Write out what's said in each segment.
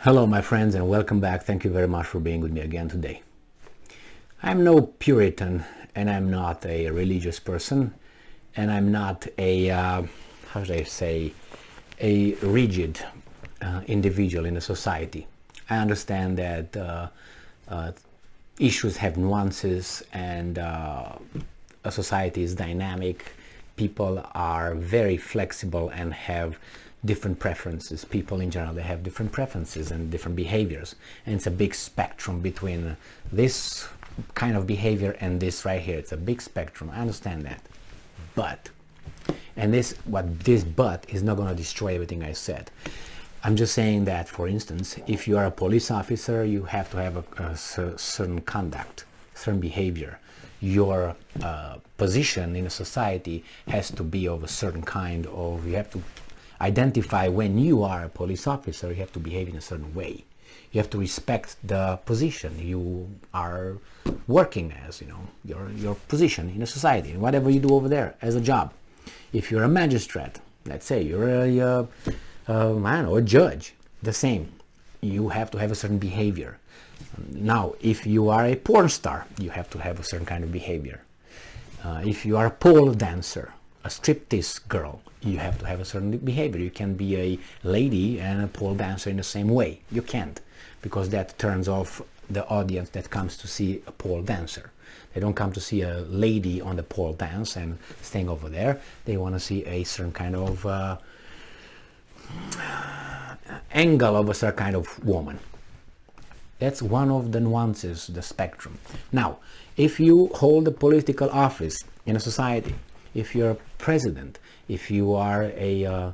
Hello my friends and welcome back. Thank you very much for being with me again today. I'm no Puritan and I'm not a religious person and I'm not a, how should I say, a rigid individual in a society. I understand that issues have nuances and a society is dynamic. People are very flexible and have different preferences. People in general, they have different preferences and different behaviors, and it's a big spectrum between this kind of behavior and this right here. It's a big spectrum. I understand that, but this but is not going to destroy everything I said. I'm just saying that, for instance, if you are a police officer, you have to have a certain conduct, certain behavior. Your position in a society has to be of a certain kind of, you have to identify when you are a police officer, you have to behave in a certain way. You have to respect the position you are working as, your position in a society, and whatever you do over there as a job. If you're a magistrate, let's say you're I don't know, a judge, the same. You have to have a certain behavior. Now, if you are a porn star, you have to have a certain kind of behavior. If you are a pole dancer, a striptease girl, you have to have a certain behavior. You can be a lady and a pole dancer in the same way. You can't, because that turns off the audience that comes to see a pole dancer. They don't come to see a lady on the pole dance and staying over there. They want to see a certain kind of angle of a certain kind of woman. That's one of the nuances, the spectrum. Now, if you hold a political office in a society, if you're a president, if you are a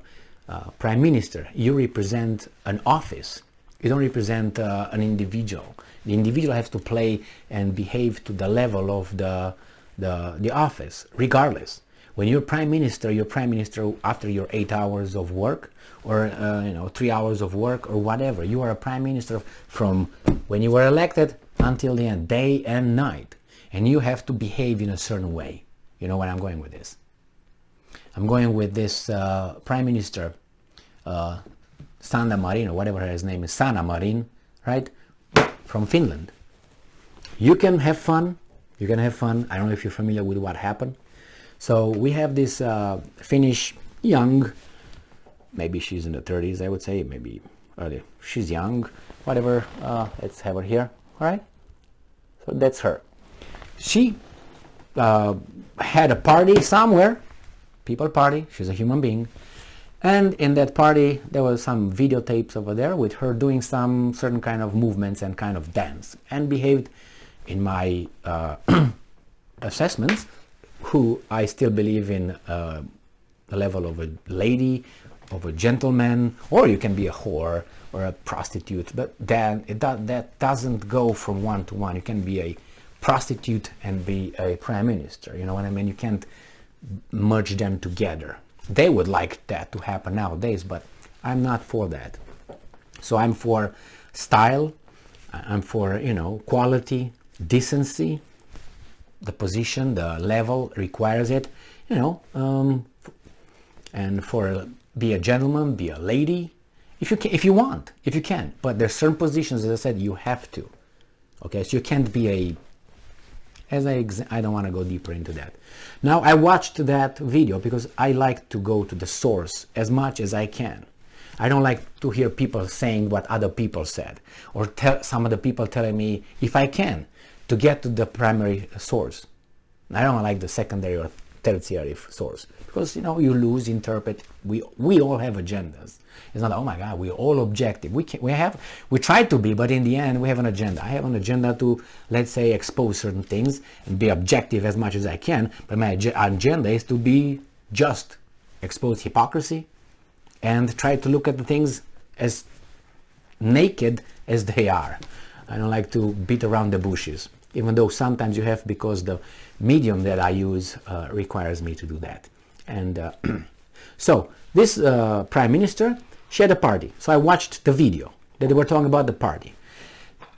prime minister, you represent an office. You don't represent an individual. The individual has to play and behave to the level of the office, regardless. When you're prime minister after your 8 hours of work, or 3 hours of work, or whatever. You are a prime minister from when you were elected until the end, day and night, and you have to behave in a certain way. You know where I'm going with this? I'm going with this prime minister, Sanna Marin, or whatever his name is, Sanna Marin, right, from Finland. You can have fun. You can have fun. I don't know if you're familiar with what happened. So we have this Finnish young, maybe she's in the 30s, I would say, maybe earlier. She's young, whatever. Let's have her here. All right. So that's her. She had a party somewhere, people party. She's a human being, and in that party there was some videotapes over there with her doing some certain kind of movements and kind of dance, and behaved, in my assessments, who I still believe in the level of a lady, of a gentleman, or you can be a whore or a prostitute, but then that doesn't go from one to one. You can be a prostitute and be a prime minister. You know what I mean? You can't merge them together. They would like that to happen nowadays, but I'm not for that. So I'm for style. I'm for, quality, decency. The position, the level requires it, and for be a gentleman, be a lady, if you want, if you can. But there's certain positions, as I said, you have to. Okay, so you can't be I don't want to go deeper into that. Now, I watched that video because I like to go to the source as much as I can. I don't like to hear people saying what other people said, or some of the people telling me, if I can, to get to the primary source. I don't like the secondary or tertiary source, because you lose interpret. We all have agendas. It's not, oh my God, we're all objective. We try to be, but in the end we have an agenda. I have an agenda to, let's say, expose certain things and be objective as much as I can, but my agenda is to be just, expose hypocrisy, and try to look at the things as naked as they are. I don't like to beat around the bushes, even though sometimes you have, because the medium that I use requires me to do that. And so this prime minister, she had a party. So I watched the video that they were talking about the party.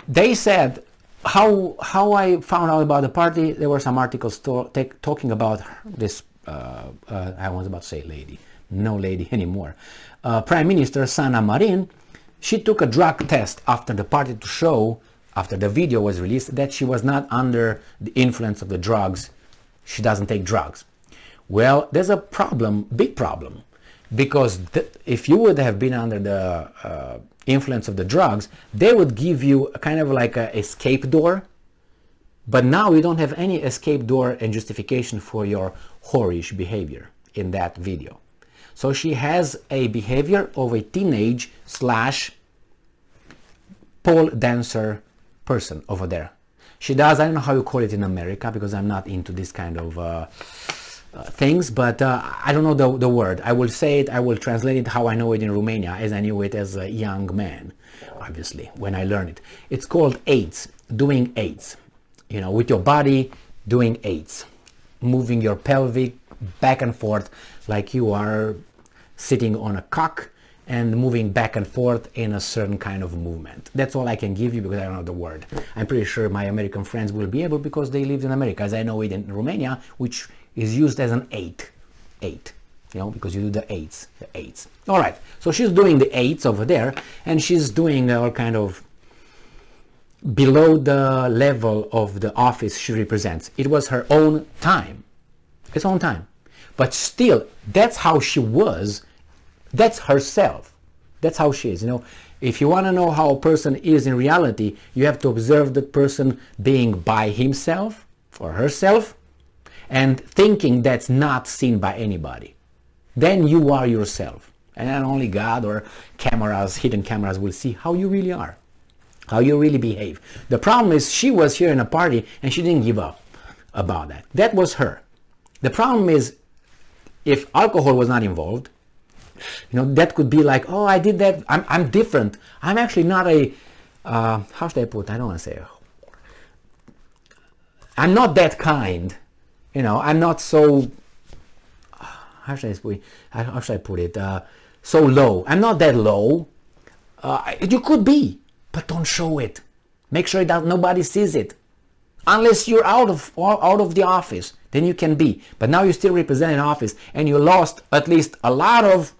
They said, how I found out about the party, there were some articles talking about this, I was about to say lady, no lady anymore. Prime Minister Sanna Marin, she took a drug test after the party to show, after the video was released, that she was not under the influence of the drugs. She doesn't take drugs. Well, there's a problem, big problem, because if you would have been under the influence of the drugs, they would give you a kind of like an escape door. But now you don't have any escape door and justification for your whorish behavior in that video. So she has a behavior of a teenage / pole dancer person over there. She does, I don't know how you call it in America, because I'm not into this kind of things, but I don't know the word. I will say it, I will translate it how I know it in Romania, as I knew it as a young man, obviously, when I learned it. It's called AIDS, doing AIDS. You know, with your body, doing AIDS. Moving your pelvic back and forth like you are sitting on a cock and moving back and forth in a certain kind of movement. That's all I can give you because I don't know the word. I'm pretty sure my American friends will be able because they lived in America, as I know it in Romania, which is used as an eight, you know, because you do the eights. All right, so she's doing the eights over there, and she's doing all kind of below the level of the office she represents. It was her own time, its own time. But still, that's how she was. That's herself. That's how she is. You know, if you want to know how a person is in reality, you have to observe the person being by himself or herself and thinking that's not seen by anybody. Then you are yourself. And then only God or cameras, hidden cameras, will see how you really are, how you really behave. The problem is she was here in a party and she didn't give up about that. That was her. The problem is, if alcohol was not involved, you know, that could be like, oh, I did that, I'm different. I'm actually not a, how should I put it? I don't want to say, I'm not that kind. You know, I'm not so, how should I put it? So low. I'm not that low. You could be, but don't show it. Make sure that nobody sees it. Unless you're out of the office, then you can be. But now you still represent an office, and you lost at least a lot of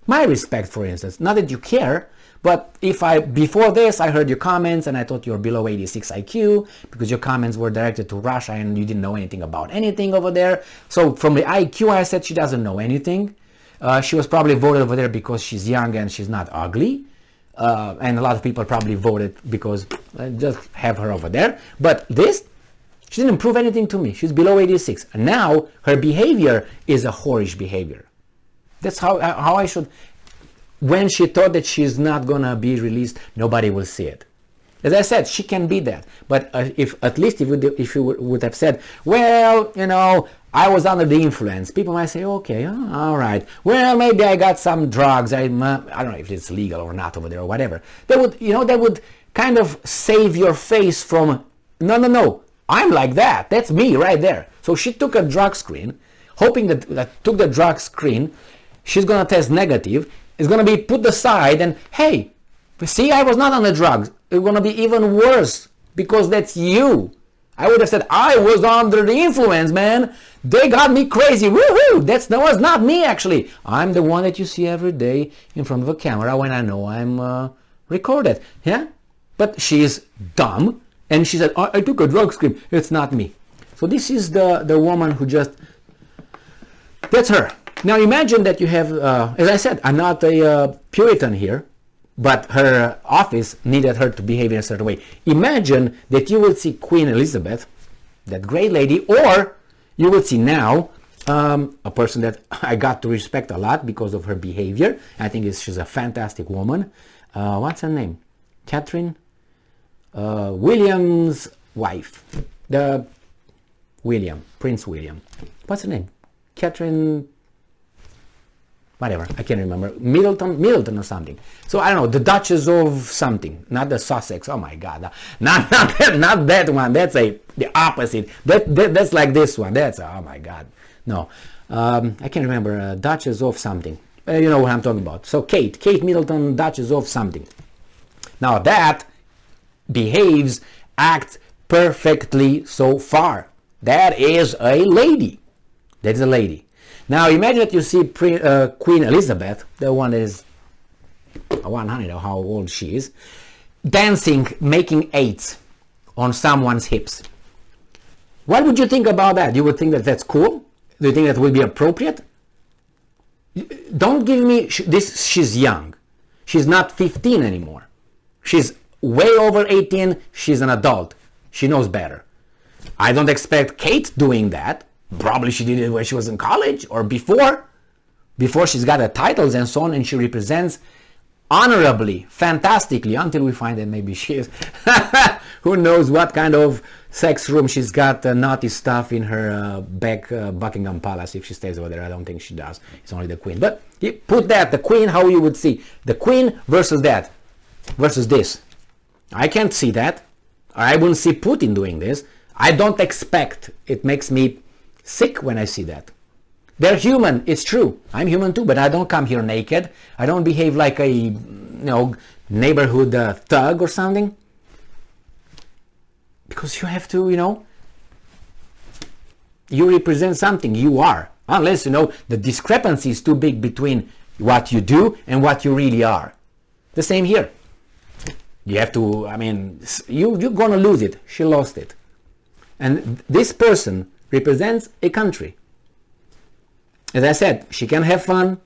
my respect, for instance. Not that you care, but if before this I heard your comments and I thought you're below 86 IQ because your comments were directed to Russia and you didn't know anything about anything over there. So from the IQ I said she doesn't know anything. She was probably voted over there because she's young and she's not ugly. And a lot of people probably voted because just have her over there. But this, she didn't prove anything to me. She's below 86. And now her behavior is a whorish behavior. That's how I should. When she thought that she's not gonna be released, nobody will see it. As I said, she can be that. But if you would have said, well, you know, I was under the influence, people might say, okay, all right. Well, maybe I got some drugs. I don't know if it's legal or not over there or whatever. That would kind of save your face from, no. I'm like that. That's me right there. So she took a drug screen, hoping that took the drug screen. She's going to test negative. It's going to be put aside and, hey, see, I was not on the drugs. It's going to be even worse because that's you. I would have said, I was under the influence, man. They got me crazy. Woohoo! That was not me, actually. I'm the one that you see every day in front of a camera when I know I'm recorded. Yeah? But she's dumb. And she said, I took a drug screen. It's not me. So this is the woman who just, that's her. Now imagine that you have, as I said, I'm not a Puritan here, but her office needed her to behave in a certain way. Imagine that you will see Queen Elizabeth, that great lady, or you will see now a person that I got to respect a lot because of her behavior. I think she's a fantastic woman. What's her name? Catherine? William's wife. Prince William. What's her name? Catherine... whatever, I can't remember, Middleton or something. So I don't know, the Duchess of something, not the Sussex. Oh my God, not that one. That's the opposite. That's like this one. That's oh my God, no, I can't remember. Duchess of something. You know what I'm talking about. So Kate Middleton, Duchess of something. Now that behaves, acts perfectly so far. That is a lady. That is a lady. Now imagine that you see Queen Elizabeth, the one that is 100 or how old she is, dancing, making eights on someone's hips. What would you think about that? You would think that that's cool? Do you think that would be appropriate? Don't give me this. She's young. She's not 15 anymore. She's way over 18. She's an adult. She knows better. I don't expect Kate doing that. Probably she did it when she was in college or before she's got the titles and so on, and she represents honorably, fantastically, until we find that maybe she is. Who knows what kind of sex room she's got naughty stuff in her back Buckingham Palace if she stays over there. I don't think she does. It's only the Queen. But you put that, the Queen, how you would see. The Queen versus that, versus this. I can't see that. I wouldn't see Putin doing this. I don't expect. It makes me sick when I see that. They're human, it's true. I'm human too, but I don't come here naked. I don't behave like a neighborhood thug or something. Because you have to, you represent something, you are. Unless, the discrepancy is too big between what you do and what you really are. The same here. You have to, you're gonna lose it. She lost it. And this person represents a country. As I said, she can have fun,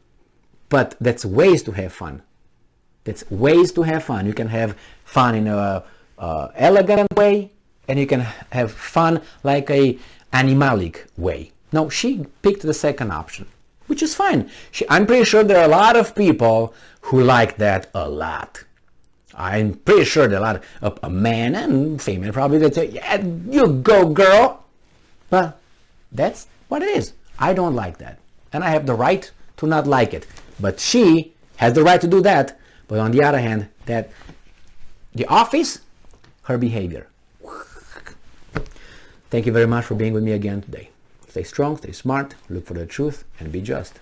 but that's ways to have fun. That's ways to have fun. You can have fun in a elegant way, and you can have fun like a animalic way. No, she picked the second option, which is fine. I'm pretty sure there are a lot of people who like that a lot. I'm pretty sure there are a lot of men and female probably that say, yeah, you go girl. Well, that's what it is. I don't like that. And I have the right to not like it. But she has the right to do that. But on the other hand, that the office, her behavior. Thank you very much for being with me again today. Stay strong, stay smart, look for the truth, and be just.